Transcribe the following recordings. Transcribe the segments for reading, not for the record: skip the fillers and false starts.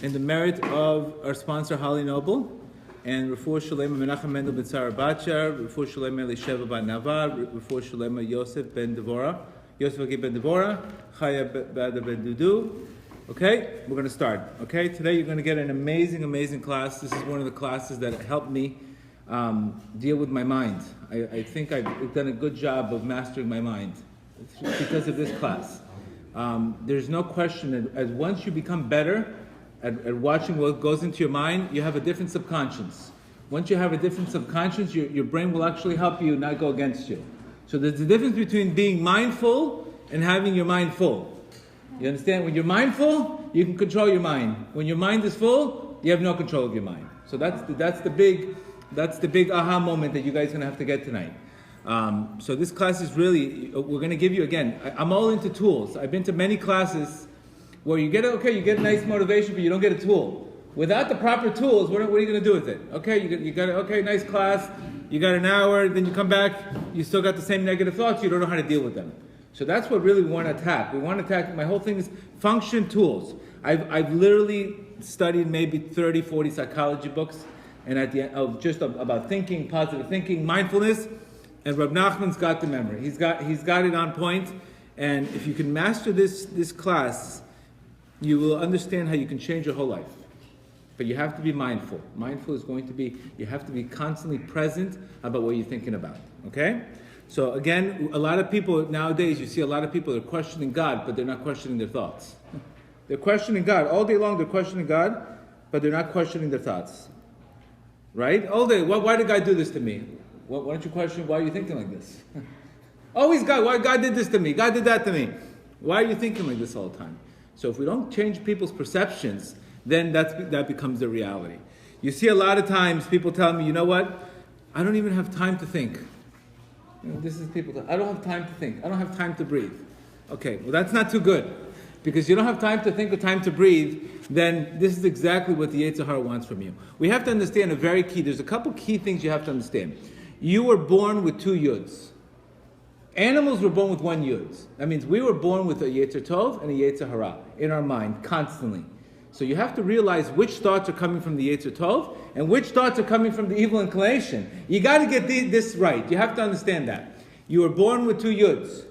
in the merit of our sponsor, Holly Noble, and Refuah Shalem Menachem Mendel ben Sarah Batshar, Refuah Shalem Elisheva bat Navar, Refuah Shalem Yosef ben Devorah, Chaya ben Dudu. Okay, we're going to start. Okay, today you're going to get an amazing class. This is one of the classes that helped me deal with my mind. I think I've done a good job of mastering my mind because of this class. There's no question that as once you become better at watching what goes into your mind, you have a different subconscious. Once you have a different subconscious, your brain will actually help you, not go against you. So there's a difference between being mindful and having your mind full. You understand? When you're mindful, you can control your mind. When your mind is full, you have no control of your mind. So that's the big aha moment that you guys are going to have to get tonight. So this class is really, we're going to give you, again, I'm all into tools. I've been to many classes where you get nice motivation, but you don't get a tool. Without the proper tools, what are you going to do with it? Okay, you got nice class, you got an hour, then you come back, you still got the same negative thoughts, you don't know how to deal with them. So that's what really we want to attack. We want to attack, my whole thing is function tools. I've literally studied maybe 30, 40 psychology books, and at the end of just about thinking, positive thinking, mindfulness, and Reb Nachman's got the memory. He's got it on point, and if you can master this class, you will understand how you can change your whole life. But you have to be mindful. Mindful is going to be, you have to be constantly present about what you're thinking about, okay? So again, a lot of people nowadays, you see a lot of people are questioning God, but they're not questioning their thoughts. They're questioning God. All day long they're questioning God, but they're not questioning their thoughts. Right? All day, why did God do this to me? Why don't you question, why are you thinking like this? Always God, why God did this to me? God did that to me. Why are you thinking like this all the time? So if we don't change people's perceptions, then that becomes the reality. You see a lot of times people tell me, you know what? I don't even have time to think. This is people, I don't have time to think. I don't have time to breathe. Okay, well that's not too good. Because you don't have time to think or time to breathe, then this is exactly what the Yetzer Hara wants from you. We have to understand there's a couple key things you have to understand. You were born with 2 yuds. Animals were born with 1 yud. That means we were born with a Yetzer Tov and a Yetzer Hara in our mind, constantly. So you have to realize which thoughts are coming from the Yetzer Tov and which thoughts are coming from the evil inclination. You got to get this right. You have to understand that. You were born with 2 yuds.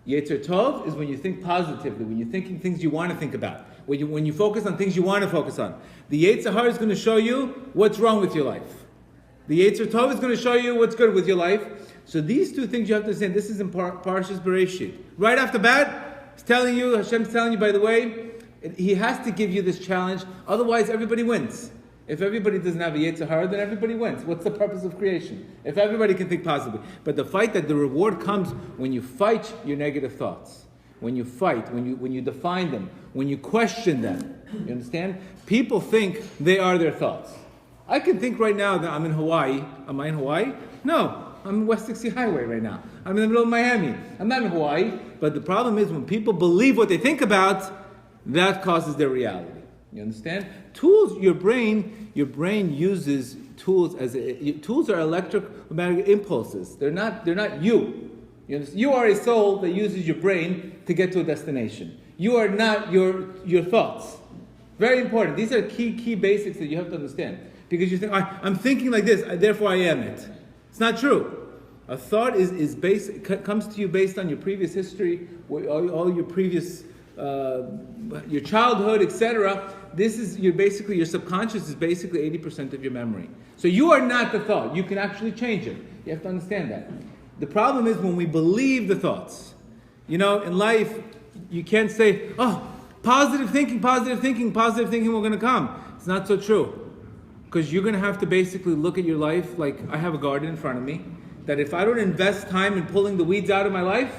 Yetzer Tov is when you think positively, when you're thinking things you want to think about, when you focus on things you want to focus on. The Yetzer Hara is going to show you what's wrong with your life. The Yetzer Tov is going to show you what's good with your life. So these 2 things you have to understand. This is in Parshas Bereshit. Right off the bat, Hashem's telling you, by the way, He has to give you this challenge. Otherwise, everybody wins. If everybody doesn't have a Yetzer Hara, then everybody wins. What's the purpose of creation? If everybody can think positively. But the reward comes when you fight your negative thoughts. When you fight, when you define them, when you question them. You understand? People think they are their thoughts. I can think right now that I'm in Hawaii. Am I in Hawaii? No. I'm in West 60 Highway right now. I'm in the middle of Miami. I'm not in Hawaii. But the problem is when people believe what they think about, that causes their reality. You understand? Tools, your brain uses tools tools are electromagnetic impulses. They're not you. You are a soul that uses your brain to get to a destination. You are not your thoughts. Very important. These are key basics that you have to understand. Because you think, I'm thinking like this, therefore I am it. It's not true. A thought comes to you based on your previous history, all your previous, your childhood, etc. Your subconscious is basically 80% of your memory. So you are not the thought. You can actually change it. You have to understand that. The problem is when we believe the thoughts. In life, you can't say, positive thinking, we're going to come. It's not so true. Because you're going to have to basically look at your life like I have a garden in front of me, that if I don't invest time in pulling the weeds out of my life,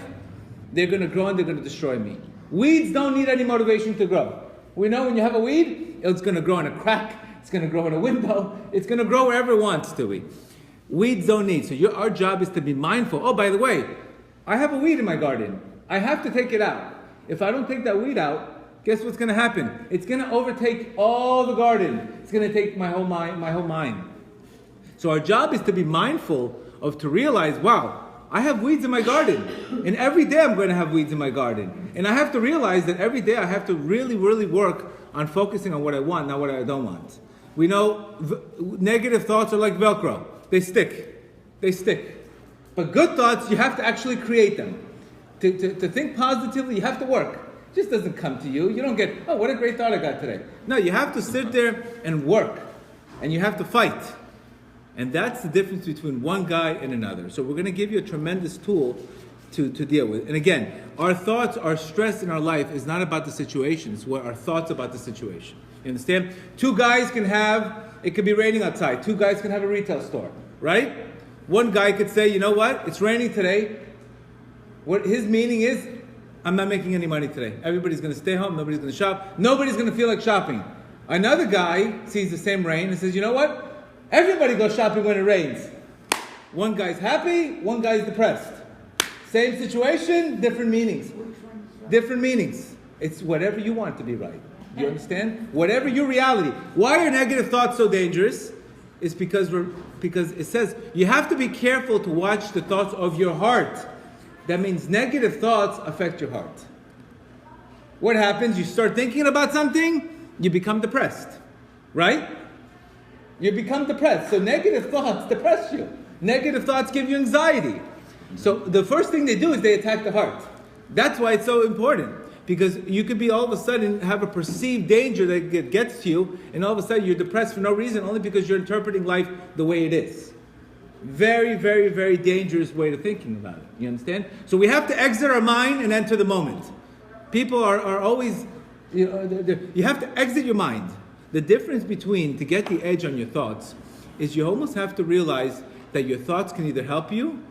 they're going to grow and they're going to destroy me. Weeds don't need any motivation to grow. We know when you have a weed, it's going to grow in a crack, it's going to grow in a window, it's going to grow wherever it wants to be. Weeds don't need. So our job is to be mindful. Oh, by the way, I have a weed in my garden. I have to take it out. If I don't take that weed out, guess what's going to happen? It's going to overtake all the garden. It's going to take my whole mind. So our job is to be mindful to realize, wow, I have weeds in my garden. And every day I'm going to have weeds in my garden. And I have to realize that every day I have to really, really work on focusing on what I want, not what I don't want. We know negative thoughts are like Velcro. They stick. They stick. But good thoughts, you have to actually create them. To think positively, you have to work. It just doesn't come to you. You don't get, oh, what a great thought I got today. No, you have to sit there and work. And you have to fight. And that's the difference between one guy and another. So we're going to give you a tremendous tool to deal with. And again, our thoughts, our stress in our life is not about the situation. It's what our thoughts about the situation. You understand? Two guys can have, it could be raining outside. Two guys can have a retail store, right? One guy could say, you know what? It's raining today. What his meaning is, I'm not making any money today. Everybody's going to stay home. Nobody's going to shop. Nobody's going to feel like shopping. Another guy sees the same rain and says, you know what? Everybody goes shopping when it rains. One guy's happy, one guy's depressed. Same situation, different meanings. Different meanings. It's whatever you want to be right. Do you understand? Whatever your reality. Why are negative thoughts so dangerous? It's because it says you have to be careful to watch the thoughts of your heart. That means negative thoughts affect your heart. What happens? You start thinking about something, you become depressed. Right? You become depressed. So negative thoughts depress you. Negative thoughts give you anxiety. So the first thing they do is they attack the heart. That's why it's so important. Because you could be all of a sudden have a perceived danger that gets to you, and all of a sudden you're depressed for no reason, only because you're interpreting life the way it is. Very, very, very dangerous way of thinking about it. You understand? So we have to exit our mind and enter the moment. People are always, you have to exit your mind. The difference between, to get the edge on your thoughts, is you almost have to realize that your thoughts can either help you,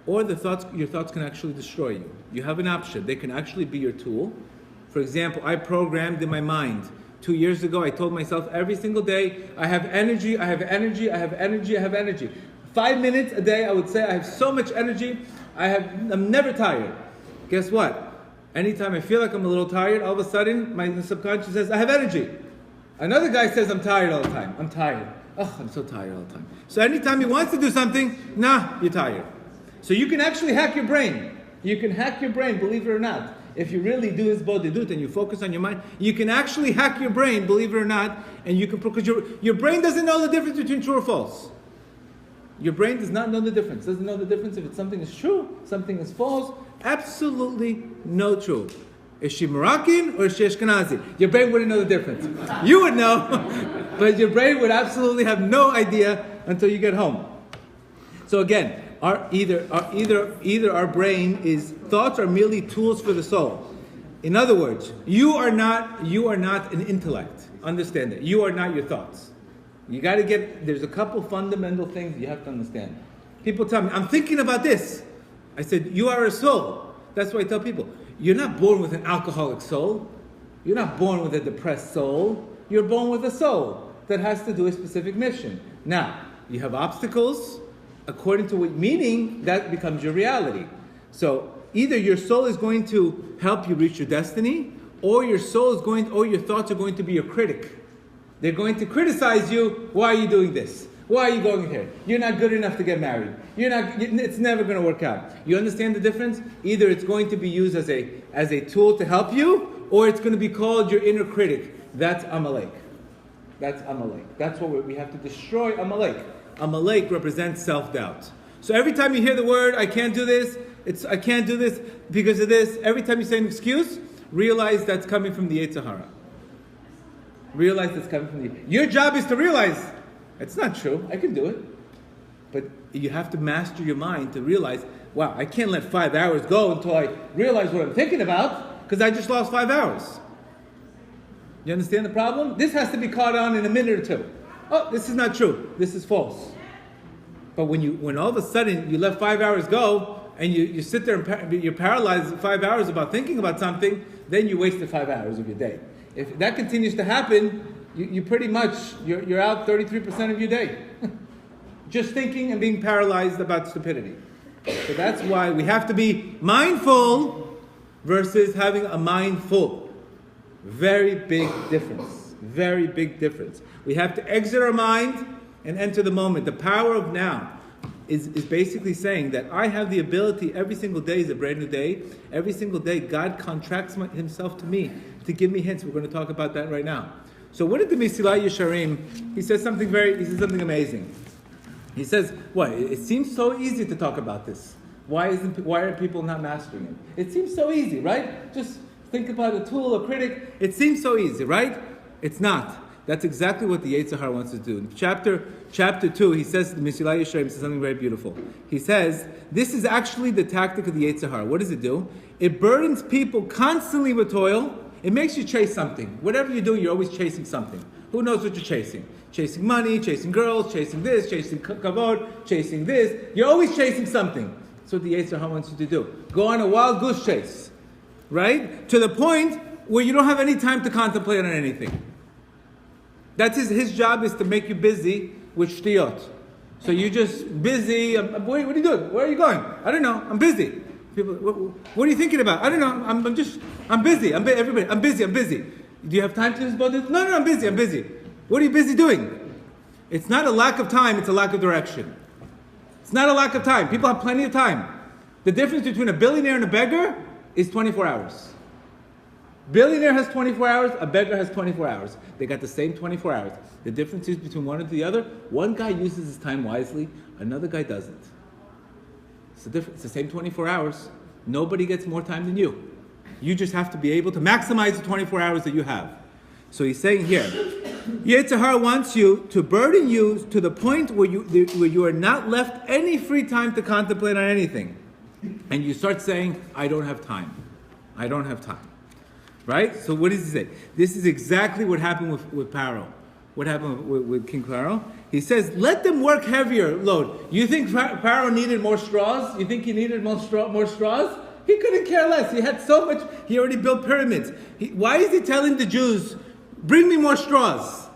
or your thoughts can actually destroy you. You have an option. They can actually be your tool. For example, I programmed in my mind. 2 years ago, I told myself every single day, I have energy, I have energy, I have energy, I have energy. 5 minutes a day, I would say, I have so much energy, I'm never tired. Guess what? Anytime I feel like I'm a little tired, all of a sudden, my subconscious says, I have energy. Another guy says, I'm tired all the time. I'm tired. Oh, I'm so tired all the time. So anytime he wants to do something, nah, you're tired. So you can actually hack your brain. You can hack your brain, believe it or not. If you really do this bodhidut and you focus on your mind, you can actually hack your brain, believe it or not, and you can, because your brain doesn't know the difference between true or false. Your brain does not know the difference. Doesn't know the difference if something is true, something is false. Absolutely no truth. Is she Moroccan or is she Ashkenazi? Your brain wouldn't know the difference. You would know, but your brain would absolutely have no idea until you get home. So again, either our brain is, thoughts are merely tools for the soul. In other words, you are not an intellect. Understand that. You are not your thoughts. You got to there's a couple fundamental things you have to understand. People tell me, I'm thinking about this. I said, you are a soul. That's why I tell people, you're not born with an alcoholic soul. You're not born with a depressed soul. You're born with a soul that has to do a specific mission. Now, you have obstacles. According to what meaning, that becomes your reality. So either your soul is going to help you reach your destiny, or your thoughts are going to be your critic. They're going to criticize you. Why are you doing this? Why are you going here? You're not good enough to get married. It's never going to work out. You understand the difference? Either it's going to be used as a tool to help you, or it's going to be called your inner critic. That's Amalek. That's Amalek. That's what we have to destroy Amalek. Amalek represents self-doubt. So every time you hear the word, I can't do this, I can't do this because of this, every time you say an excuse, realize that's coming from the Yetzer Hara. Realize that's coming from your job is to realize, it's not true, I can do it. But you have to master your mind to realize, wow, I can't let 5 hours go until I realize what I'm thinking about, because I just lost 5 hours. You understand the problem? This has to be caught on in a minute or two. Oh, this is not true. This is false. But when all of a sudden you let 5 hours go and you sit there and you're paralyzed 5 hours about thinking about something, then you wasted 5 hours of your day. If that continues to happen, you pretty much, you're out 33% of your day. Just thinking and being paralyzed about stupidity. So that's why we have to be mindful versus having a mind full. Very big difference. Very big difference. We have to exit our mind and enter the moment. The power of now. is basically saying that I have the ability, every single day is a brand new day. Every single day, God contracts himself to me to give me hints. We're going to talk about that right now. So what did the Mesilat Yesharim, he says something amazing. He says, what? It seems so easy to talk about this. Why are people not mastering it? It seems so easy, right? Just think about a tool, a critic. It seems so easy, right? It's not. That's exactly what the Yetzer Hara wants to do. In chapter 2, he says, the Mesilat Yesharim says something very beautiful. He says, this is actually the tactic of the Yetzer Hara. What does it do? It burdens people constantly with toil. It makes you chase something. Whatever you do, you're always chasing something. Who knows what you're chasing? Chasing money, chasing girls, chasing this, chasing kavod, chasing this. You're always chasing something. That's what the Yetzer Hara wants you to do. Go on a wild goose chase, right? To the point where you don't have any time to contemplate on anything. That's his job is to make you busy with shtiyot. So you're just busy. What are you doing? Where are you going? I don't know. I'm busy. People, what are you thinking about? I don't know. I'm busy. Everybody, I'm busy. Do you have time to this? No, I'm busy. What are you busy doing? It's not a lack of time, it's a lack of direction. It's not a lack of time. People have plenty of time. The difference between a billionaire and a beggar is 24 hours. Billionaire has 24 hours, a beggar has 24 hours. They got the same 24 hours. The difference is between one and the other. One guy uses his time wisely, another guy doesn't. It's the same 24 hours. Nobody gets more time than you. You just have to be able to maximize the 24 hours that you have. So he's saying here, Yetzer Hara wants you to burden you to the point where you are not left any free time to contemplate on anything. And you start saying, I don't have time. Right? So what does he say? This is exactly what happened with Paro. What happened with King Paro? He says, let them work heavier load. You think Paro needed more straws? You think he needed more straws? He couldn't care less. He had so much. He already built pyramids. Why is he telling the Jews, bring me more straws?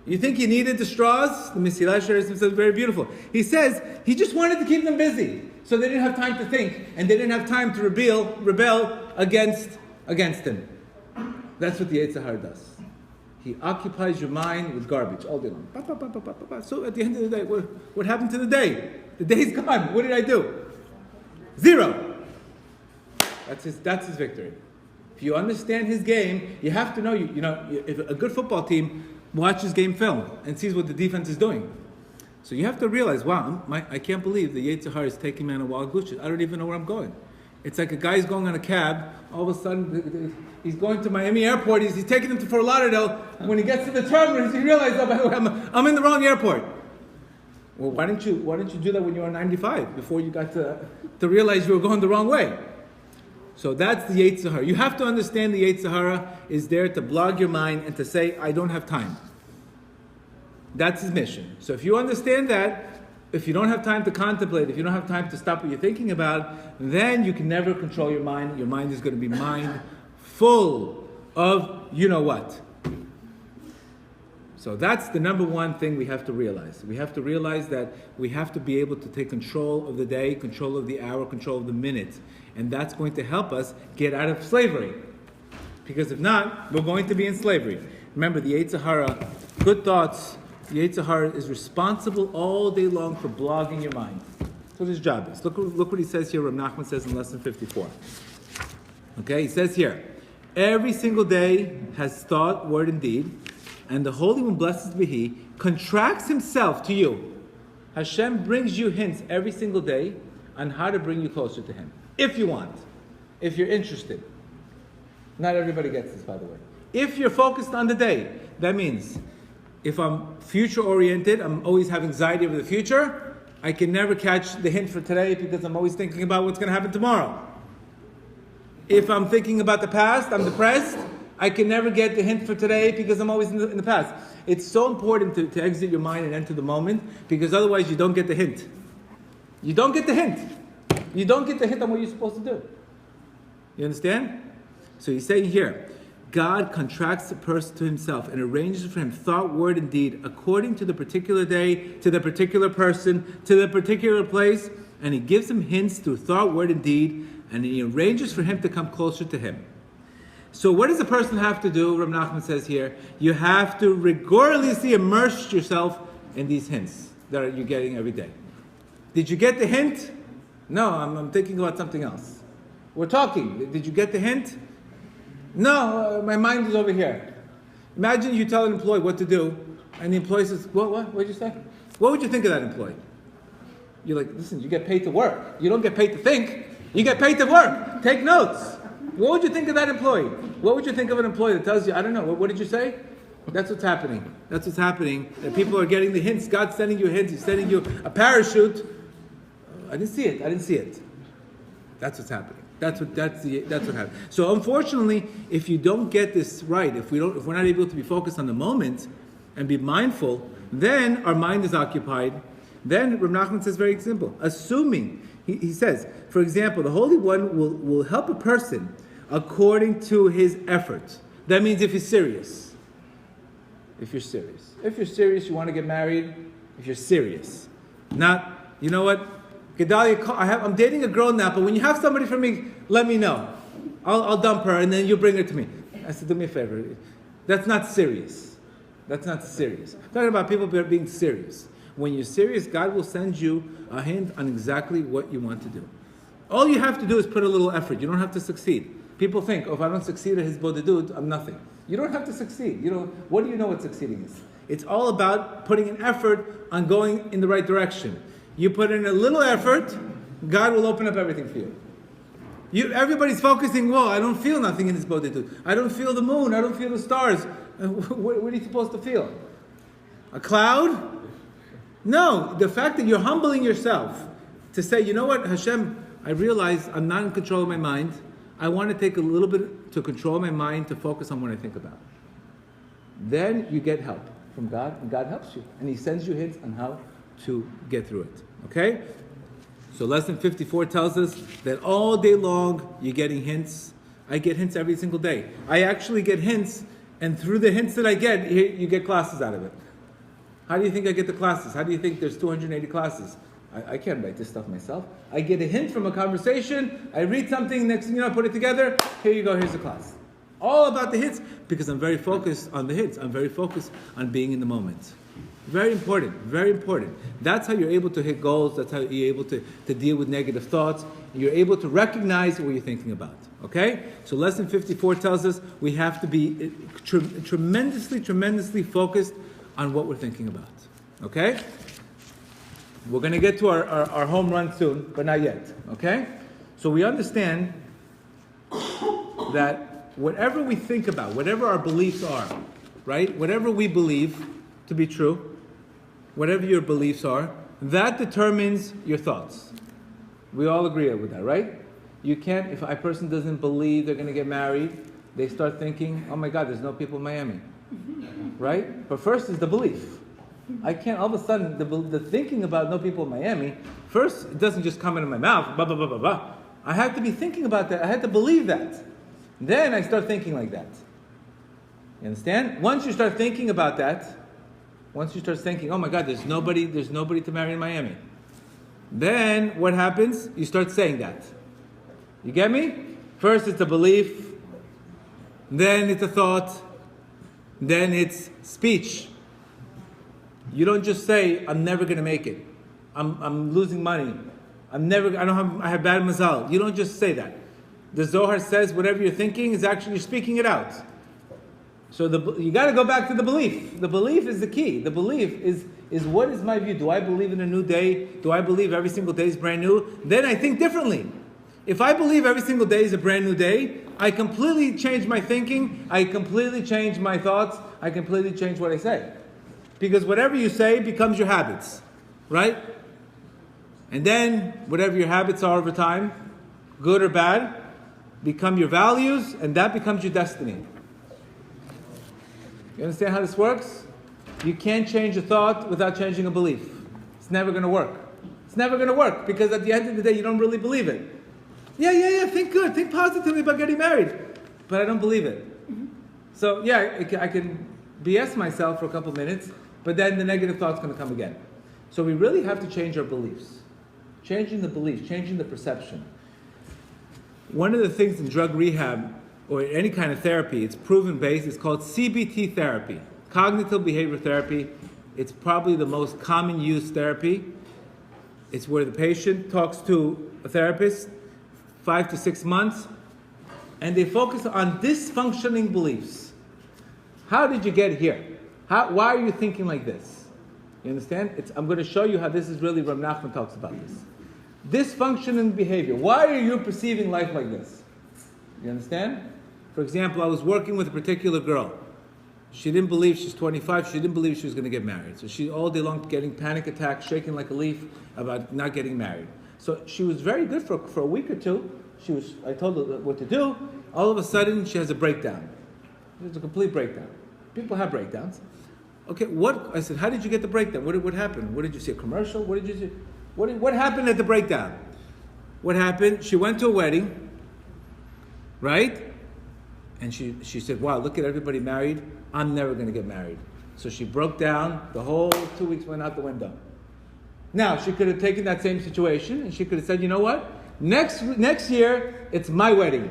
You think he needed the straws? The Mesilat Yesharim says very beautiful. He says he just wanted to keep them busy. So they didn't have time to think. And they didn't have time to rebel against him. That's what the Yetzer Hara does. He occupies your mind with garbage all day long. So at the end of the day, what happened to the day? The day's gone. What did I do? 0. That's his victory. If you understand his game, you have to know, if a good football team watches game film and sees what the defense is doing. So you have to realize, wow, I can't believe the Yetzer Hara is taking me on a wild goose chase. I don't even know where I'm going. It's like a guy's going on a cab. All of a sudden, he's going to Miami Airport. He's taking him to Fort Lauderdale. And when he gets to the terminal, he realizes, I'm in the wrong airport. Well, why didn't you do that when you were 95 before you got to realize you were going the wrong way? So that's the Yetzer Hara. You have to understand the Yetzer Hara is there to blog your mind and to say, I don't have time. That's his mission. So if you understand that, if you don't have time to contemplate, if you don't have time to stop what you're thinking about, then you can never control your mind. Your mind is going to be mind full of you know what. So that's the number one thing we have to realize. We have to realize that we have to be able to take control of the day, control of the hour, control of the minute. And that's going to help us get out of slavery. Because if not, we're going to be in slavery. Remember, the Yetzer Hara, good thoughts, the Yetzer Hara is responsible all day long for blogging your mind. That's what his job is. Look what he says here, Rabbi Nachman says in lesson 54. Okay, he says here, every single day has thought, word, and deed, and the Holy One, blessed be He, contracts Himself to you. Hashem brings you hints every single day on how to bring you closer to Him. If you want. If you're interested. Not everybody gets this, by the way. If you're focused on the day, that means if I'm future-oriented, I'm always have anxiety over the future, I can never catch the hint for today because I'm always thinking about what's going to happen tomorrow. If I'm thinking about the past, I'm depressed, I can never get the hint for today because I'm always in the past. It's so important to exit your mind and enter the moment because otherwise you don't get the hint. You don't get the hint. You don't get the hint on what you're supposed to do. You understand? So he's saying here, God contracts the person to Himself and arranges for him thought, word, and deed according to the particular day, to the particular person, to the particular place, and He gives him hints through thought, word, and deed, and He arranges for him to come closer to Him. So what does a person have to do? Rabbi Nachman says here, you have to rigorously immerse yourself in these hints that you're getting every day. Did you get the hint? No, I'm thinking about something else. We're talking. Did you get the hint? No, my mind is over here. Imagine you tell an employee what to do, and the employee says, what did you say? What would you think of that employee? You're like, listen, you get paid to work. You don't get paid to think. You get paid to work. Take notes. What would you think of that employee? What would you think of an employee that tells you, I don't know, what did you say? That's what's happening. That's what's happening. That people are getting the hints. God's sending you hints. He's sending you a parachute. I didn't see it. I didn't see it. That's what's happening. That's what happened. So unfortunately, if you don't get this right, if we're not able to be focused on the moment and be mindful, then our mind is occupied. Then Reb Nachman says very simple. Assuming, he says, for example, the Holy One will help a person according to his effort. That means if he's serious. If you're serious. If you're serious, you want to get married, if you're serious. Not, you know what? Gedale, I'm dating a girl now, but when you have somebody for me, let me know. I'll dump her and then you bring her to me. I said, do me a favor. That's not serious. That's not serious. I'm talking about people being serious. When you're serious, God will send you a hint on exactly what you want to do. All you have to do is put a little effort. You don't have to succeed. People think, if I don't succeed at his bodedut, I'm nothing. You don't have to succeed. What do you know what succeeding is? It's all about putting an effort on going in the right direction. You put in a little effort, God will open up everything for you. Everybody's focusing, whoa, I don't feel nothing in this bodedut. I don't feel the moon, I don't feel the stars. What are you supposed to feel? A cloud? No, the fact that you're humbling yourself to say, you know what, Hashem, I realize I'm not in control of my mind. I want to take a little bit to control my mind to focus on what I think about. Then you get help from God, and God helps you. And He sends you hints on how to get through it. Okay? So lesson 54 tells us that all day long you're getting hints. I get hints every single day. I actually get hints, and through the hints that I get, you get classes out of it. How do you think I get the classes? How do you think there's 280 classes? I can't write this stuff myself. I get a hint from a conversation, I read something, next thing you know, I put it together, here you go, here's the class. All about the hits, because I'm very focused on the hits. I'm very focused on being in the moment. Very important, very important. That's how you're able to hit goals. That's how you're able to deal with negative thoughts. You're able to recognize what you're thinking about. Okay? So lesson 54 tells us we have to be tremendously focused on what we're thinking about. Okay? We're going to get to our home run soon, but not yet. Okay? So we understand that whatever we think about, whatever our beliefs are, right? Whatever we believe to be true, whatever your beliefs are, that determines your thoughts. We all agree with that, right? You can't, if a person doesn't believe they're going to get married, they start thinking, oh my God, there's no people in Miami. Right? But first is the belief. I can't, all of a sudden, the thinking about no people in Miami, first, it doesn't just come into my mouth, blah, blah, blah, blah, blah. I have to be thinking about that. I have to believe that. Then I start thinking like that. You understand? Once you start thinking about that, once you start thinking, oh my God, there's nobody to marry in Miami. Then what happens? You start saying that. You get me? First it's a belief, then it's a thought, then it's speech. You don't just say, I'm never going to make it. I'm losing money. I have bad mazal. You don't just say that. The Zohar says whatever you're thinking is actually you're speaking it out. So you got to go back to the belief. The belief is the key. The belief is what is my view? Do I believe in a new day? Do I believe every single day is brand new? Then I think differently. If I believe every single day is a brand new day, I completely change my thinking. I completely change my thoughts. I completely change what I say. Because whatever you say becomes your habits, right? And then whatever your habits are over time, good or bad, become your values, and that becomes your destiny. You understand how this works? You can't change a thought without changing a belief. It's never going to work. It's never going to work because at the end of the day, you don't really believe it. Yeah, think good. Think positively about getting married. But I don't believe it. Mm-hmm. So, yeah, I can BS myself for a couple minutes, but then the negative thought's going to come again. So we really have to change our beliefs. Changing the beliefs, changing the perception. One of the things in drug rehab or any kind of therapy, it's proven based, it's called CBT therapy, cognitive behavior therapy. It's probably the most common used therapy. It's where the patient talks to a therapist 5 to 6 months, and they focus on dysfunctioning beliefs. How did you get here? Why are you thinking like this? You understand? I'm going to show you how this is really, Rabbi Nachman talks about this. Dysfunctioning behavior. Why are you perceiving life like this? You understand? For example, I was working with a particular girl. She didn't believe, she's 25, she didn't believe she was going to get married. So she all day long getting panic attacks, shaking like a leaf about not getting married. So she was very good for a week or two. I told her what to do. All of a sudden, she has a breakdown. It's a complete breakdown. People have breakdowns. Okay, I said, how did you get the breakdown? What happened? What did you see, a commercial? What did you see? What happened at the breakdown? What happened? She went to a wedding, right? And she said, wow, look at everybody married. I'm never going to get married. So she broke down. The whole 2 weeks went out the window. Now, she could have taken that same situation and she could have said, you know what? Next year, it's my wedding.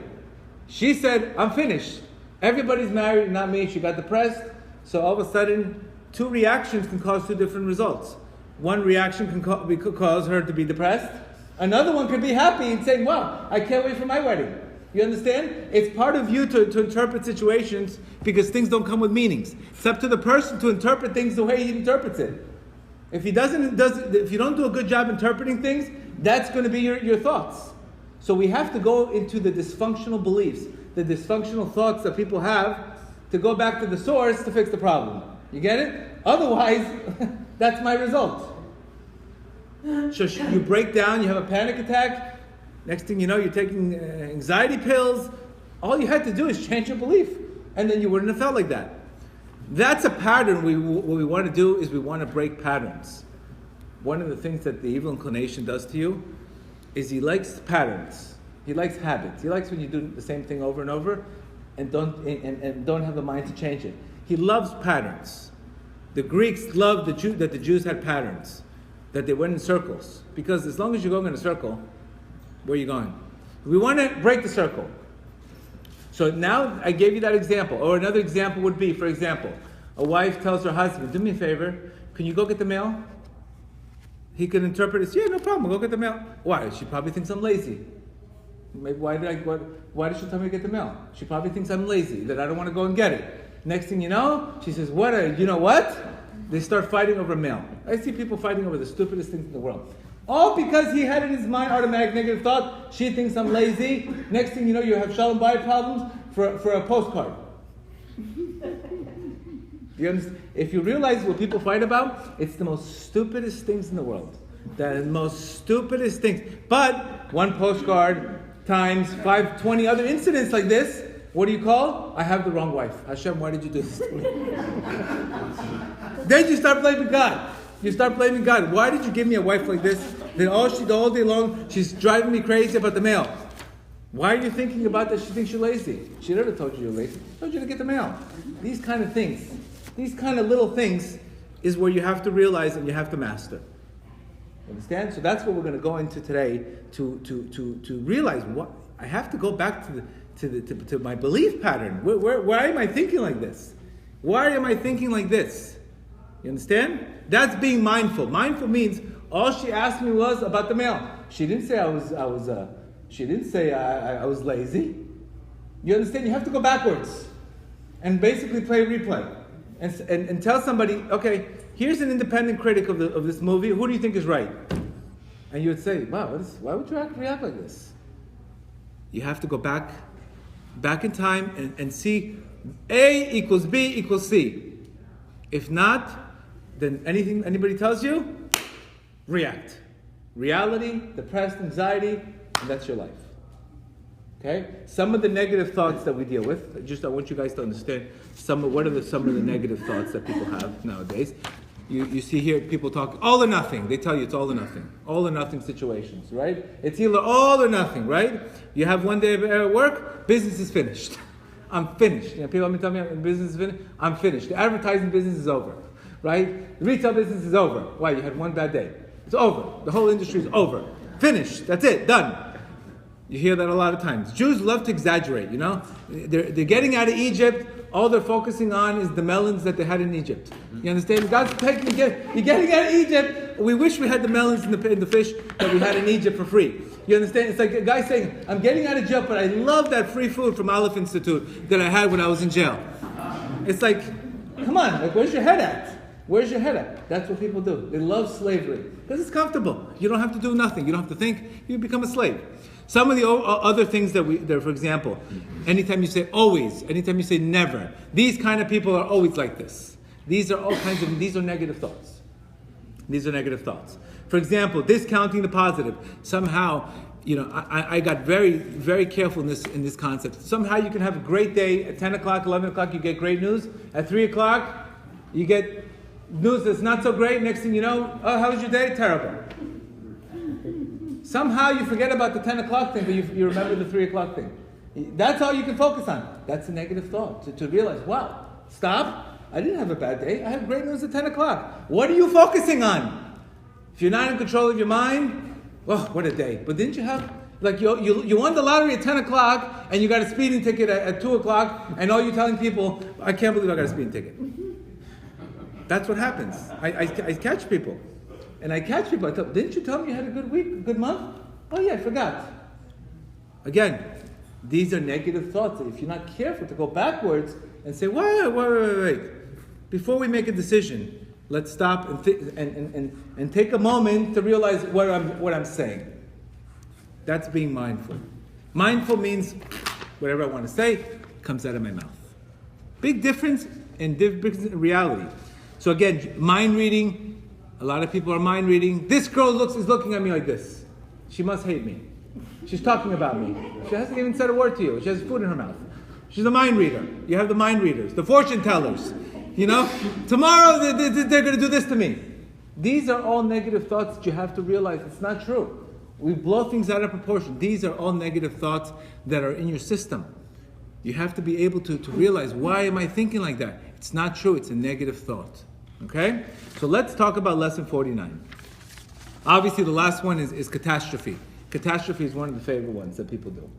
She said, I'm finished. Everybody's married, not me. She got depressed. So all of a sudden, 2 reactions can cause 2 different results. One reaction can cause her to be depressed. Another one could be happy and saying, wow, I can't wait for my wedding. You understand? It's part of you to interpret situations because things don't come with meanings. It's up to the person to interpret things the way he interprets it. If you don't do a good job interpreting things, that's going to be your thoughts. So we have to go into the dysfunctional beliefs, the dysfunctional thoughts that people have, to go back to the source to fix the problem. You get it? Otherwise, that's my result. So you break down, you have a panic attack. Next thing you know, you're taking anxiety pills. All you had to do is change your belief, and then you wouldn't have felt like that. That's a pattern. What we want to do is we want to break patterns. One of the things that the evil inclination does to you is he likes patterns. He likes habits. He likes when you do the same thing over and over and don't have the mind to change it. He loves patterns. The Greeks loved that the Jews had patterns, that they went in circles. Because as long as you're going in a circle, where are you going? We want to break the circle. So now I gave you that example. Or another example would be, for example, a wife tells her husband, do me a favor, can you go get the mail? He can interpret it, yeah, no problem, go get the mail. Why? She probably thinks I'm lazy. Maybe why did she tell me to get the mail? She probably thinks I'm lazy, that I don't want to go and get it. Next thing you know, she says, you know what? They start fighting over mail. I see people fighting over the stupidest things in the world. All because he had in his mind automatic negative thought. She thinks I'm lazy. Next thing you know, you have Shalom problems for a postcard. You understand? If you realize what people fight about, it's the most stupidest things in the world. The most stupidest things. But one postcard times 20 other incidents like this, what do you call? I have the wrong wife. Hashem, why did you do this to me? Then you start blaming God. You start blaming God. Why did you give me a wife like this? Then all day long, she's driving me crazy about the mail. Why are you thinking about that? She thinks you're lazy. She never told you you're lazy. She told you to get the mail. These kind of things, these kind of little things is where you have to realize and you have to master. Understand? So that's what we're going to go into today to realize what I have to go back to my belief pattern. Why am I thinking like this? Why am I thinking like this? You understand? That's being mindful. Mindful means all she asked me was about the mail. She didn't say I was lazy. You understand? You have to go backwards and basically play replay and tell somebody, okay, here's an independent critic of this movie. Who do you think is right? And you would say, wow, why would you react like this? You have to go back in time and see A equals B equals C. If not, then anything anybody tells you, react. Reality, depressed, anxiety, and that's your life. Okay? Some of the negative thoughts that we deal with, I want you guys to understand some of the negative thoughts that people have nowadays. You see here people talk all or nothing. They tell you it's all or nothing situations, right? It's either all or nothing, right? You have one day at work, business is finished. I'm finished. People tell me business is finished. I'm finished. The advertising business is over, right? The retail business is over. Why? You had one bad day. It's over. The whole industry is over. Finished. That's it. Done. You hear that a lot of times. Jews love to exaggerate, you know? They're getting out of Egypt. All they're focusing on is the melons that they had in Egypt. You understand? God's taking you're getting out of Egypt. We wish we had the melons and the fish that we had in Egypt for free. You understand? It's like a guy saying, I'm getting out of jail, but I love that free food from Aleph Institute that I had when I was in jail. It's like, come on, like, where's your head at? Where's your head at? That's what people do. They love slavery because it's comfortable. You don't have to do nothing. You don't have to think. You become a slave. Some of the other things that for example, anytime you say always, anytime you say never, these kind of people are always like this. These are these are negative thoughts. These are negative thoughts. For example, discounting the positive. Somehow, I got very, very careful in this concept. Somehow you can have a great day at 10 o'clock, 11 o'clock, you get great news. At 3 o'clock, you get news that's not so great. Next thing you know, oh, how was your day? Terrible. Somehow you forget about the 10 o'clock thing, but you remember the 3 o'clock thing. That's all you can focus on. That's a negative thought. To realize, wow, stop. I didn't have a bad day. I had great news at 10 o'clock. What are you focusing on? If you're not in control of your mind, oh, what a day. But didn't you have, like you won the lottery at 10 o'clock and you got a speeding ticket at 2 o'clock and all you're telling people, I can't believe I got a speeding ticket. That's what happens. I catch people. And I catch people. I tell, didn't you tell me you had a good week, a good month? Oh yeah, I forgot. Again, these are negative thoughts. If you're not careful to go backwards and say, wait. Before we make a decision, let's stop and take a moment to realize what I'm saying. That's being mindful. Mindful means whatever I want to say comes out of my mouth. Big difference in reality. So again, mind reading. A lot of people are mind reading. This girl is looking at me like this. She must hate me. She's talking about me. She hasn't even said a word to you. She has food in her mouth. She's a mind reader. You have the mind readers, the fortune tellers. Tomorrow they're going to do this to me. These are all negative thoughts that you have to realize it's not true. We blow things out of proportion. These are all negative thoughts that are in your system. You have to be able to realize, why am I thinking like that? It's not true. It's a negative thought. Okay? So let's talk about lesson 49. Obviously, the last one is catastrophe. Catastrophe is one of the favorite ones that people do.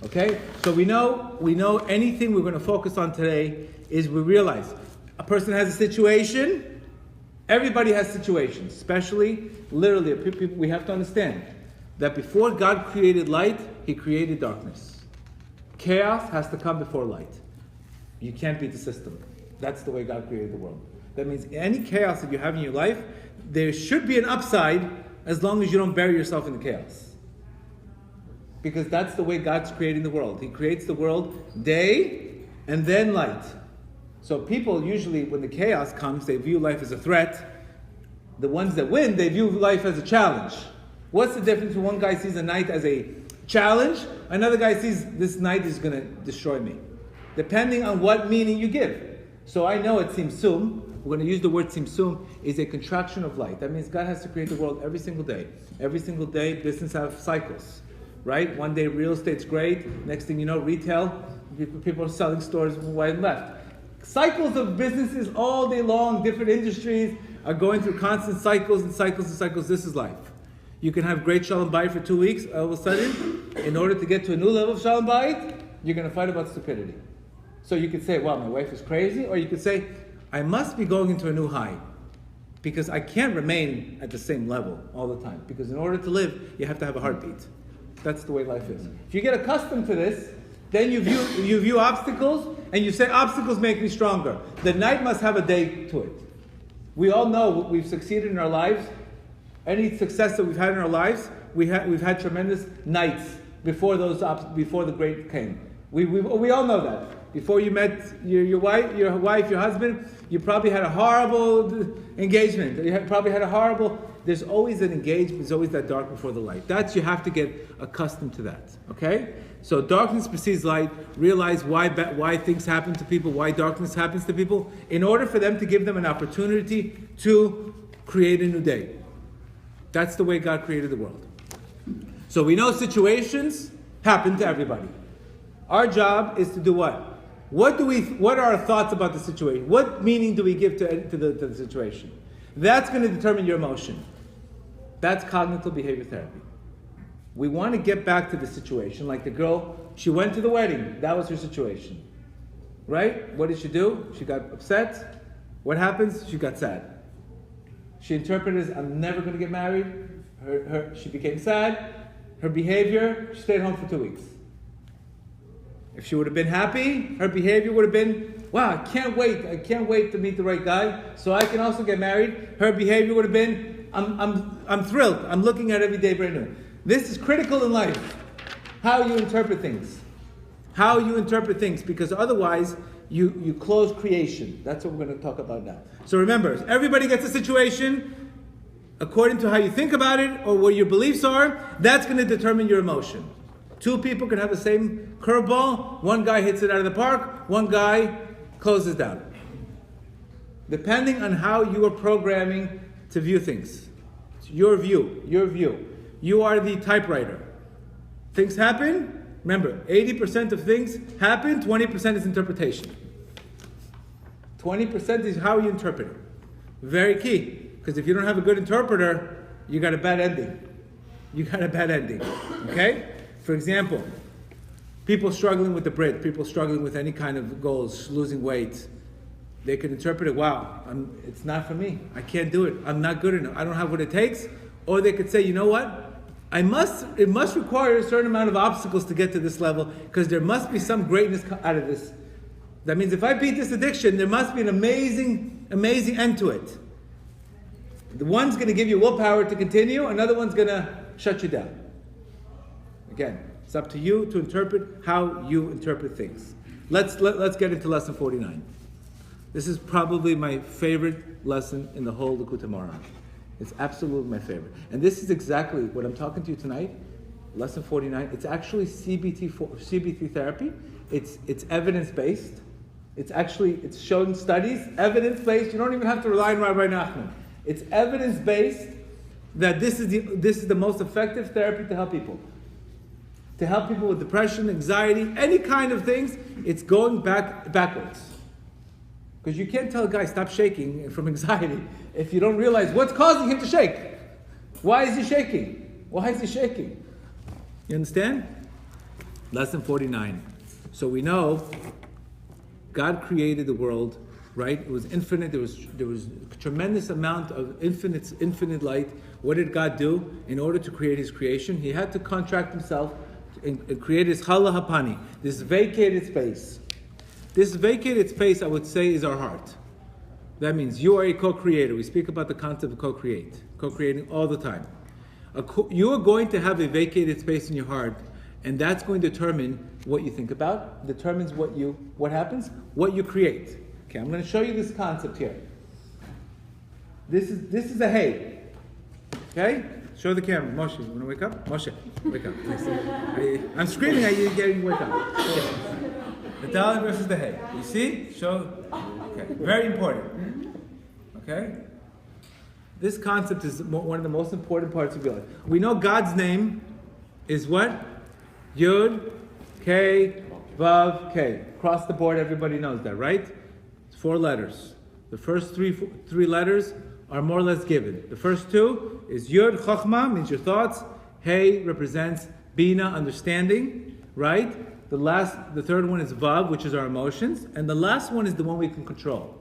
Okay? So we know anything we're going to focus on today is we realize a person has a situation. Everybody has situations, especially, literally, we have to understand that before God created light, He created darkness. Chaos has to come before light. You can't beat the system. That's the way God created the world. That means any chaos that you have in your life, there should be an upside as long as you don't bury yourself in the chaos. Because that's the way God's creating the world. He creates the world day and then light. So people usually, when the chaos comes, they view life as a threat. The ones that win, they view life as a challenge. What's the difference when one guy sees a night as a challenge, another guy sees this night is going to destroy me? Depending on what meaning you give. So I know at Tzimtzum, we're going to use the word Tzimtzum, is a contraction of light. That means God has to create the world every single day. Every single day, business have cycles, right? One day real estate's great. Next thing you know, retail, people are selling stores right and left. Cycles of businesses all day long, different industries are going through constant cycles and cycles and cycles. This is life. You can have great Shalom Bayit for 2 weeks. All of a sudden, in order to get to a new level of Shalom Bayit, you're going to fight about stupidity. So you could say, well, my wife is crazy. Or you could say, I must be going into a new high. Because I can't remain at the same level all the time. Because in order to live, you have to have a heartbeat. That's the way life is. If you get accustomed to this, then you view obstacles, and you say, obstacles make me stronger. The night must have a day to it. We all know we've succeeded in our lives. Any success that we've had in our lives, we've had tremendous nights before the great came. We all know that. Before you met your wife, your husband, you probably had a horrible engagement. There's always an engagement, there's always that dark before the light. You have to get accustomed to that, okay? So darkness precedes light. Realize why things happen to people, why darkness happens to people, in order for them to give them an opportunity to create a new day. That's the way God created the world. So we know situations happen to everybody. Our job is to do what? What are our thoughts about the situation? What meaning do we give to the situation? That's going to determine your emotion. That's cognitive behavior therapy. We want to get back to the situation, like the girl, she went to the wedding. That was her situation. Right? What did she do? She got upset. What happens? She got sad. She interpreted as, I'm never going to get married. She became sad. Her behavior, she stayed home for 2 weeks. If she would have been happy, her behavior would have been, wow, I can't wait to meet the right guy so I can also get married. Her behavior would have been, I'm thrilled. I'm looking at every day brand new. This is critical in life. How you interpret things. How you interpret things, because otherwise you close creation. That's what we're going to talk about now. So remember, everybody gets a situation according to how you think about it or what your beliefs are. That's going to determine your emotion. Two people can have the same curveball. One guy hits it out of the park. One guy closes down. Depending on how you are programming to view things. It's your view. You are the typewriter. Things happen. Remember, 80% of things happen, 20% is interpretation. 20% is how you interpret it. Very key. Because if you don't have a good interpreter, you got a bad ending. Okay? For example, people struggling with the Brit, people struggling with any kind of goals, losing weight, they could interpret it, wow, it's not for me. I can't do it. I'm not good enough. I don't have what it takes. Or they could say, you know what? It must require a certain amount of obstacles to get to this level, because there must be some greatness out of this. That means if I beat this addiction, there must be an amazing end to it. The one's going to give you willpower to continue, another one's going to shut you down. Again, it's up to you to interpret how you interpret things. Let's get into lesson 49. This is probably my favorite lesson in the whole Likutei Moharan. It's absolutely my favorite. And this is exactly what I'm talking to you tonight, lesson 49. It's actually CBT therapy. It's evidence-based. It's showing studies, evidence-based. You don't even have to rely on Rabbi Nachman. It's evidence-based that this is the most effective therapy to help people. To help people with depression, anxiety, any kind of things, it's going backwards. Because you can't tell a guy, stop shaking from anxiety, if you don't realize what's causing him to shake. Why is he shaking? You understand? Lesson 49. So we know God created the world, right? It was infinite. There was a tremendous amount of infinite light. What did God do in order to create His creation? He had to contract Himself and create His Chala Hapani, this vacated space. This vacated space, I would say, is our heart. That means you are a co-creator. We speak about the concept of co-creating all the time. You are going to have a vacated space in your heart, and that's going to determine what you think about, determines what happens, what you create. Okay, I'm going to show you this concept here. This is a hay. Okay? Show the camera. Moshe, you want to wake up? Moshe, wake up, please. I'm screaming at you, getting wake up. Okay. The Dalet versus the hay. You see? Show. Okay. Very important. Okay? This concept is one of the most important parts of your life. We know God's name is what? Yud, K, Vav, K. Across the board, everybody knows that, right? It's 4 letters. The first three letters are more or less given. The first 2 is Yud, Chochmah, means your thoughts. Hey represents Bina, understanding, right? The third one is Vav, which is our emotions. And the last one is the one we can control.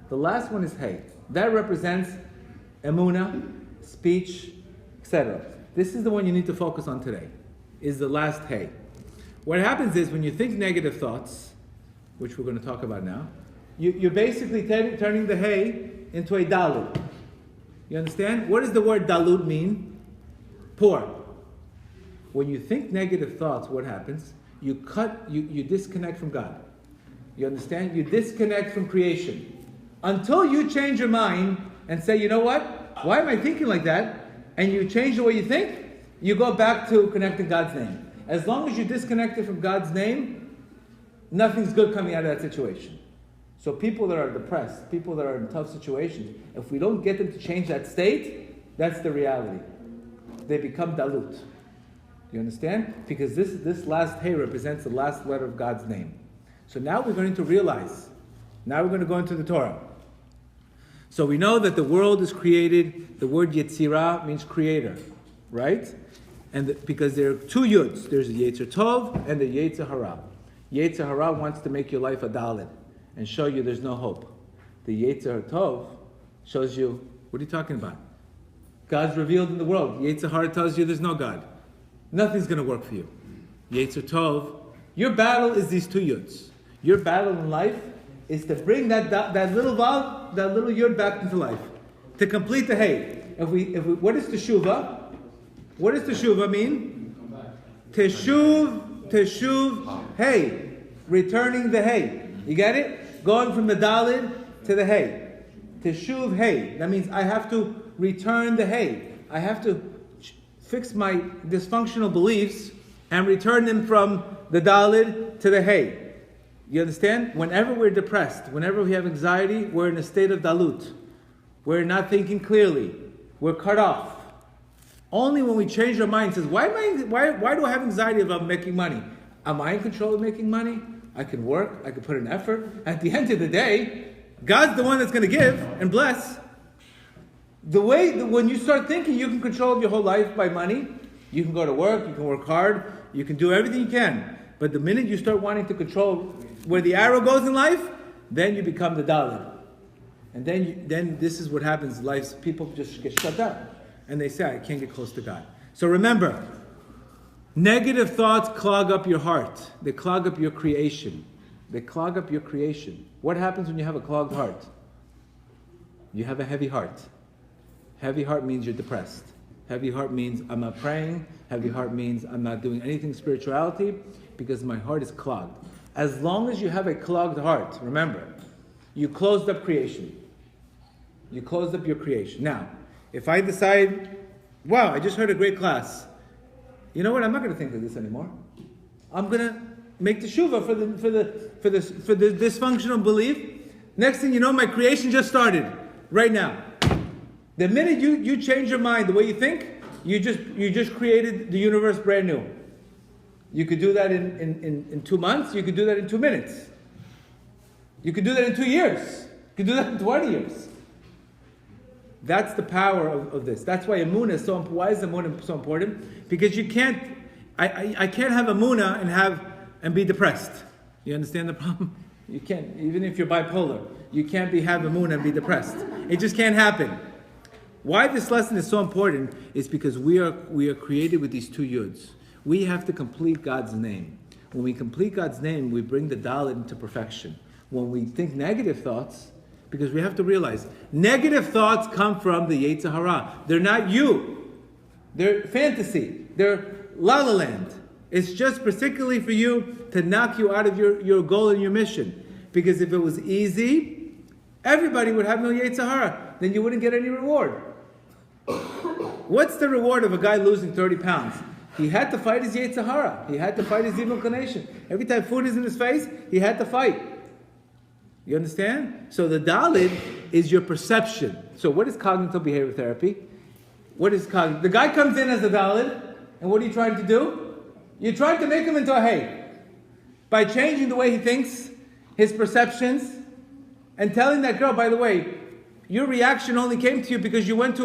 The last one is Hey. That represents Emuna, speech, etc. This is the one you need to focus on today, is the last Hey. What happens is when you think negative thoughts, which we're going to talk about now, you're basically turning the Hey into a Dalet. You understand? What does the word Dalut mean? Poor. When you think negative thoughts, what happens? You disconnect from God. You understand? You disconnect from creation. Until you change your mind and say, you know what? Why am I thinking like that? And you change the way you think, you go back to connecting God's name. As long as you're disconnected from God's name, nothing's good coming out of that situation. So people that are depressed, people that are in tough situations, if we don't get them to change that state, that's the reality. They become dalut. You understand? Because this last hey represents the last letter of God's name. So now we're going to realize, now we're going to go into the Torah. So we know that the world is created, the word Yetzirah means creator, right? And because there are two yuds. There's a Yetzer Tov and the Yetzer Hara. Yetzer Hara wants to make your life a Dalet and show you there's no hope. The Yetzer Tov shows you, what are you talking about? God's revealed in the world. Yetzer Hara tells you there's no God. Nothing's going to work for you. Yetzer Tov, your battle is these two yuds. Your battle in life is to bring that little vav, that little yud back into life. To complete the hay. What is teshuva? What does teshuva mean? Teshuv, hay. Returning the hay. You get it? Going from the Dalet to the hay. Teshuv, hay. That means I have to return the hay. I have to fix my dysfunctional beliefs and return them from the Dalet to the hay. You understand? Whenever we're depressed, whenever we have anxiety, we're in a state of dalut. We're not thinking clearly. We're cut off. Only when we change our mind, says, why do I have anxiety about making money? Am I in control of making money? I can work. I can put in effort. At the end of the day, God's the one that's going to give and bless. When you start thinking you can control your whole life by money, you can go to work, you can work hard, you can do everything you can. But the minute you start wanting to control where the arrow goes in life, then you become the Dalet. And then this is what happens in life. People just get shut down. And they say, I can't get close to God. So remember, negative thoughts clog up your heart. They clog up your creation. They clog up your creation. What happens when you have a clogged heart? You have a heavy heart. Heavy heart means you're depressed. Heavy heart means I'm not praying. Heavy heart means I'm not doing anything spirituality because my heart is clogged. As long as you have a clogged heart, remember, you closed up creation. You closed up your creation. Now, if I decide, wow, I just heard a great class. You know what? I'm not going to think of this anymore. I'm going to make teshuva for the dysfunctional belief. Next thing you know, my creation just started right now. The minute you change your mind, the way you think, you just created the universe brand new. You could do that in 2 months. You could do that in 2 minutes. You could do that in 2 years. You could do that in 20 years. That's the power of this. That's why Emuna is so important. Why is Emuna so important? Because you can't, I can't have Emuna and be depressed. You understand the problem? You can't, even if you're bipolar, you can't have Emuna and be depressed. It just can't happen. Why this lesson is so important is because we are created with these two yuds. We have to complete God's name. When we complete God's name, we bring the Dalet into perfection. When we think negative thoughts, because we have to realize, negative thoughts come from the Yetzer Hara. They're not you. They're fantasy. They're la la land. It's just particularly for you to knock you out of your goal and your mission. Because if it was easy, everybody would have no Yetzer Hara. Then you wouldn't get any reward. What's the reward of a guy losing 30 pounds? He had to fight his Yetzer Hara. He had to fight his evil inclination. Every time food is in his face, he had to fight. You understand? So the Dalet is your perception. So what is cognitive behavior therapy? What is cognitive? The guy comes in as a Dalet, and what are you trying to do? You're trying to make him into a hay. By changing the way he thinks, his perceptions, and telling that girl, by the way, your reaction only came to you because you went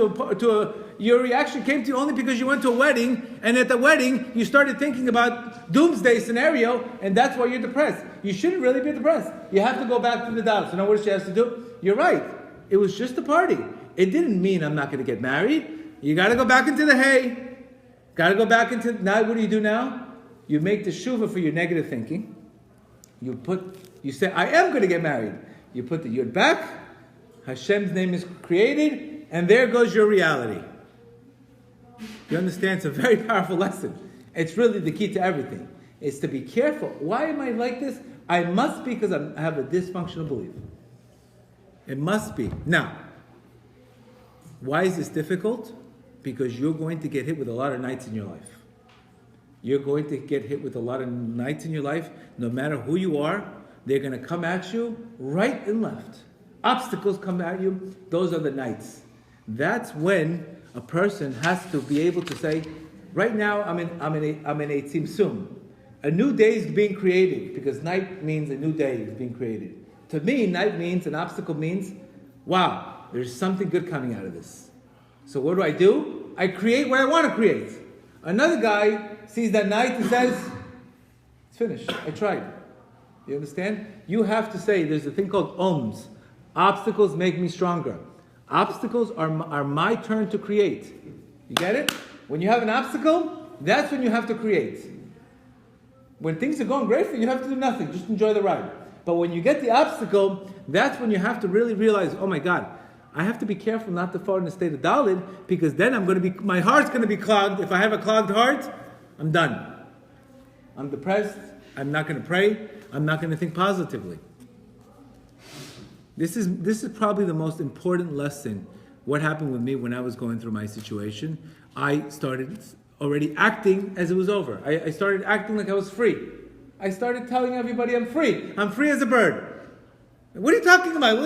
your reaction came to you only because you went to a wedding, and at the wedding, you started thinking about doomsday scenario, and that's why you're depressed. You shouldn't really be depressed. You have to go back to the Dalet. So now what she has to do? You're right. It was just a party. It didn't mean I'm not going to get married. You got to go back into the hay. Got to go back into, now what do you do now? You make the teshuva for your negative thinking. You say, I am going to get married. You put the yud back. Hashem's name is created, and there goes your reality. You understand? It's a very powerful lesson. It's really the key to everything. It's to be careful. Why am I like this? I must be because I have a dysfunctional belief. It must be. Now, why is this difficult? Because you're going to get hit with a lot of nights in your life. You're going to get hit with a lot of nights in your life. No matter who you are, they're going to come at you right and left. Obstacles come at you. Those are the nights. That's when a person has to be able to say, right now I'm in a tzimtzum. A new day is being created, because night means a new day is being created. To me, night means, an obstacle means, wow, there's something good coming out of this. So what do? I create what I want to create. Another guy sees that night and says, it's finished. I tried. You understand? You have to say, there's a thing called ohms. Obstacles make me stronger. Obstacles are my turn to create. You get it? When you have an obstacle, that's when you have to create. When things are going great for you, you have to do nothing. Just enjoy the ride. But when you get the obstacle, that's when you have to really realize, oh my God, I have to be careful not to fall in a state of Dalet, because then my heart's going to be clogged. If I have a clogged heart, I'm done. I'm depressed. I'm not going to pray. I'm not going to think positively. This is probably the most important lesson. What happened with me when I was going through my situation? I started already acting as it was over. I started acting like I was free. I started telling everybody I'm free. I'm free as a bird. What are you talking about?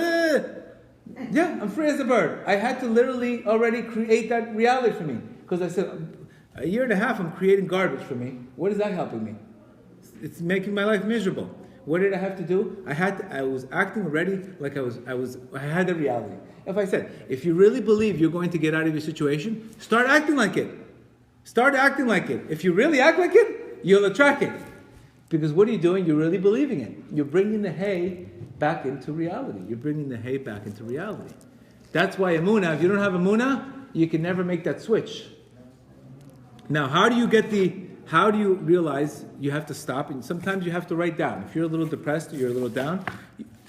Yeah, I'm free as a bird. I had to literally already create that reality for me. Because I said, a year and a half I'm creating garbage for me. What is that helping me? It's making my life miserable. What did I have to do? I was acting already like I had the reality. If I said, if you really believe you're going to get out of your situation, start acting like it. Start acting like it. If you really act like it, you'll attract it. Because what are you doing? You're really believing it. You're bringing the hay back into reality. You're bringing the hay back into reality. That's why Emuna, if you don't have Emuna, you can never make that switch. Now, how do you realize you have to stop? And sometimes you have to write down. If you're a little depressed or you're a little down,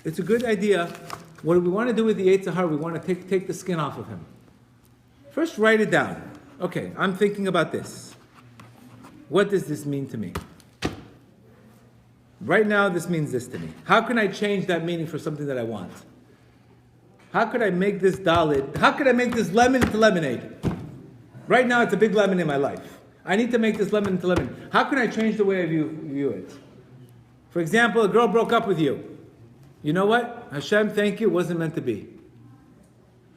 it's a good idea. What we want to do with the Yetzer Hara, we want to take the skin off of him. First, write it down. Okay, I'm thinking about this. What does this mean to me? Right now, this means this to me. How can I change that meaning for something that I want? How could I make this Dalet? How could I make this lemon into lemonade? Right now, it's a big lemon in my life. I need to make this lemon into lemonade. How can I change the way I view it? For example, a girl broke up with you. You know what? Hashem, thank you. It wasn't meant to be.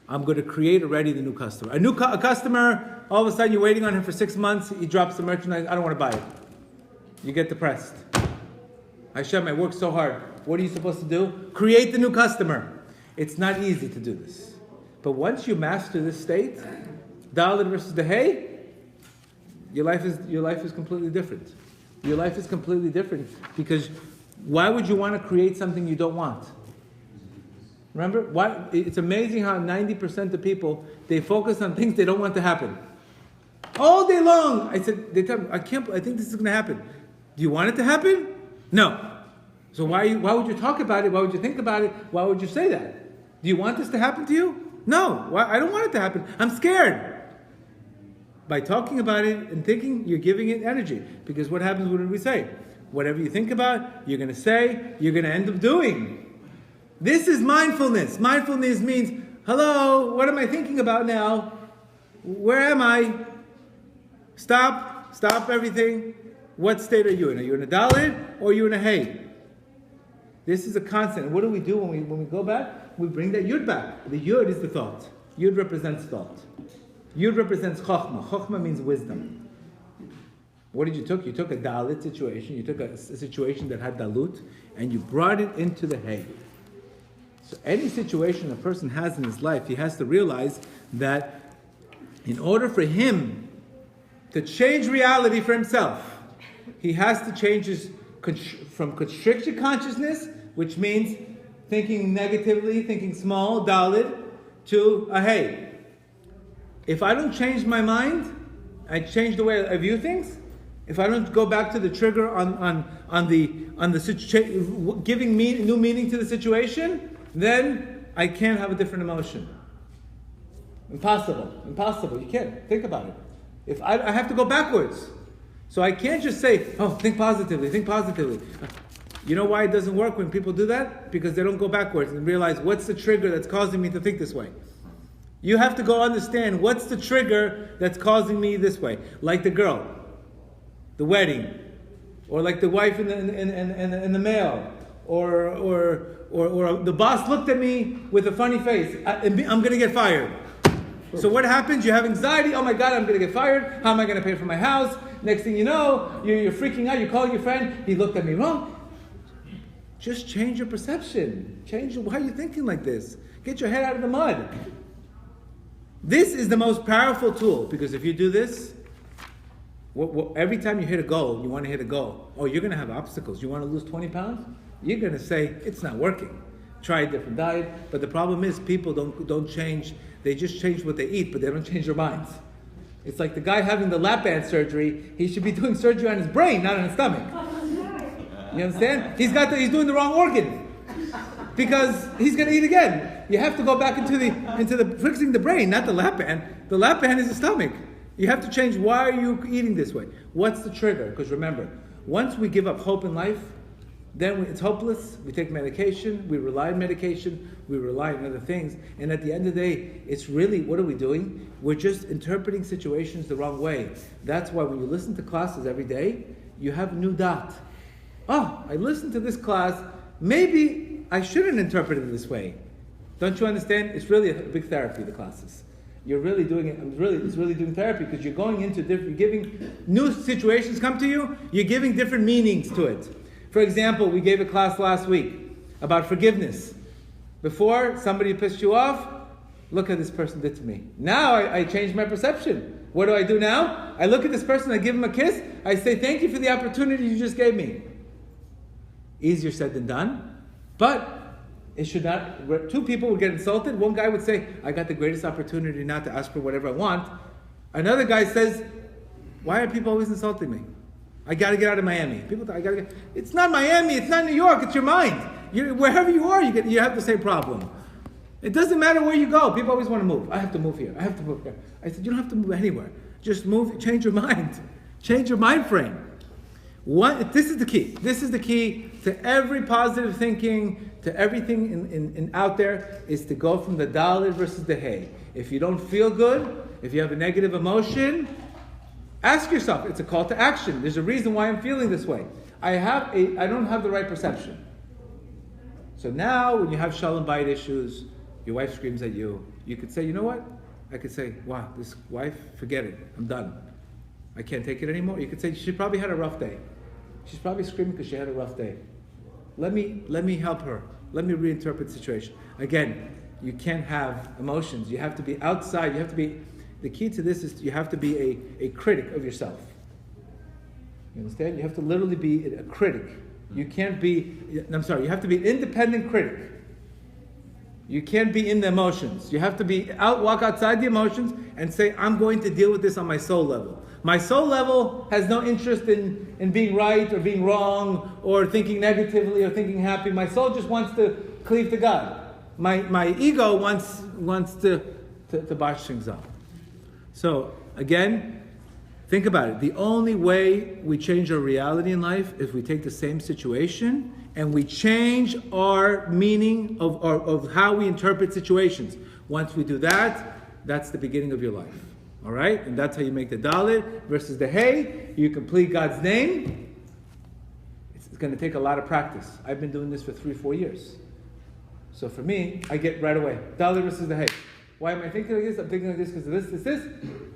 I'm going to create already the new customer. A customer, all of a sudden you're waiting on him for 6 months. He drops the merchandise. I don't want to buy it. You get depressed. Hashem, I worked so hard. What are you supposed to do? Create the new customer. It's not easy to do this. But once you master this state, Dalet versus the hay, your life is completely different. Your life is completely different because why would you want to create something you don't want? Remember, it's amazing how 90% of people, they focus on things they don't want to happen. All day long, they tell me, I think this is going to happen. Do you want it to happen? No. So why would you talk about it? Why would you think about it? Why would you say that? Do you want this to happen to you? No. I don't want it to happen. I'm scared. By talking about it and thinking, you're giving it energy. Because what happens, what did we say? Whatever you think about, you're going to say, you're going to end up doing. This is mindfulness. Mindfulness means, hello, what am I thinking about now? Where am I? Stop everything. What state are you in? Are you in a Dalet or are you in a hay? This is a constant. What do we do when we go back? We bring that Yud back. The Yud is the thought. Yud represents thought. Yud represents Chokhmah. Chokhmah means wisdom. What did you took? You took a Dalet situation. You took a situation that had Dalut and you brought it into the hay. So any situation a person has in his life, he has to realize that in order for him to change reality for himself, he has to change from constricted consciousness, which means thinking negatively, thinking small, Dalet, to a hay. If I don't change my mind, I change the way I view things. If I don't go back to the trigger on the giving new meaning to the situation, then I can't have a different emotion. Impossible. You can't. Think about it. If I have to go backwards. So I can't just say, oh, think positively. You know why it doesn't work when people do that? Because they don't go backwards and realize what's the trigger that's causing me to think this way. You have to go understand what's the trigger that's causing me this way. Like the girl, the wedding, or like the wife in the mail, or the boss looked at me with a funny face. I'm going to get fired. So what happens? You have anxiety. Oh my God, I'm going to get fired. How am I going to pay for my house? Next thing you know, you're freaking out. You're calling your friend. He looked at me wrong. Just change your perception. Why are you thinking like this? Get your head out of the mud. This is the most powerful tool because if you do this, Every time you hit a goal, you want to hit a goal. Oh, you're going to have obstacles. You want to lose 20 pounds? You're going to say, it's not working. Try a different diet. But the problem is people don't change. They just change what they eat, but they don't change their minds. It's like the guy having the lap band surgery. He should be doing surgery on his brain, not on his stomach. You understand? He's doing the wrong organ. Because he's going to eat again. You have to go back into the fixing the brain, not the lap band. The lap band is the stomach. You have to change, why are you eating this way? What's the trigger? Because remember, once we give up hope in life, then it's hopeless. We take medication, we rely on medication, we rely on other things. And at the end of the day, it's really, what are we doing? We're just interpreting situations the wrong way. That's why when you listen to classes every day, you have a new dot. Oh, I listened to this class, maybe I shouldn't interpret it this way. Don't you understand? It's really a big therapy, the classes. You're really doing it. It's really doing therapy because you're going into different. You're giving new situations come to you. You're giving different meanings to it. For example, we gave a class last week about forgiveness. Before somebody pissed you off, look what this person did to me. Now I changed my perception. What do I do now? I look at this person. I give him a kiss. I say, "Thank you for the opportunity you just gave me." Easier said than done, but. It should not. Two people would get insulted. One guy would say, "I got the greatest opportunity not to ask for whatever I want." Another guy says, "Why are people always insulting me? I got to get out of Miami." It's not Miami. It's not New York. It's your mind. Wherever you are, you have the same problem. It doesn't matter where you go. People always want to move. I have to move here. I have to move there. I said, you don't have to move anywhere. Just move. Change your mind. Change your mind frame. This is the key. This is the key to every positive thinking, to everything in out there, is to go from the Dalet versus the Hey. If you don't feel good, if you have a negative emotion, ask yourself. It's a call to action. There's a reason why I'm feeling this way. I don't have the right perception. So now, when you have Shalom Bayit issues, your wife screams at you, you could say, you know what? I could say, wow, this wife, forget it. I'm done. I can't take it anymore. You could say, she probably had a rough day. She's probably screaming because she had a rough day. Let me help her. Let me reinterpret the situation. Again, you can't have emotions. You have to be outside. The key to this is you have to be a critic of yourself. You understand? You have to literally be a critic. You have to be an independent critic. You can't be in the emotions. You have to walk outside the emotions and say, I'm going to deal with this on my soul level. My soul level has no interest in being right or being wrong or thinking negatively or thinking happy. My soul just wants to cleave to God. My ego wants to bash things up. So again, think about it. The only way we change our reality in life is we take the same situation and we change our meaning of how we interpret situations. Once we do that, that's the beginning of your life. All right? And that's how you make the Dalet versus the Hey. You complete God's name. It's going to take a lot of practice. I've been doing this for 3-4 years. So for me, I get right away. Dalet versus the Hey. Why am I thinking like this? I'm thinking like this because of this.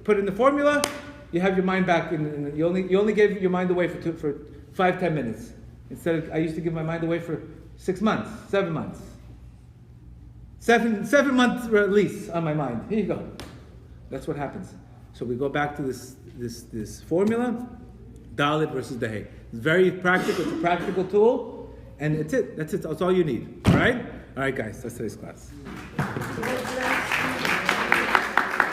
Put in the formula. You have your mind back. You only gave your mind away for 5-10 minutes. Instead of, I used to give my mind away for 6 months, 7 months. 7 months at least on my mind. Here you go. That's what happens. So we go back to this formula, Dalet versus the Hey. It's very practical. It's a practical tool, and it's it. That's it. That's all you need. All right, guys. That's today's class.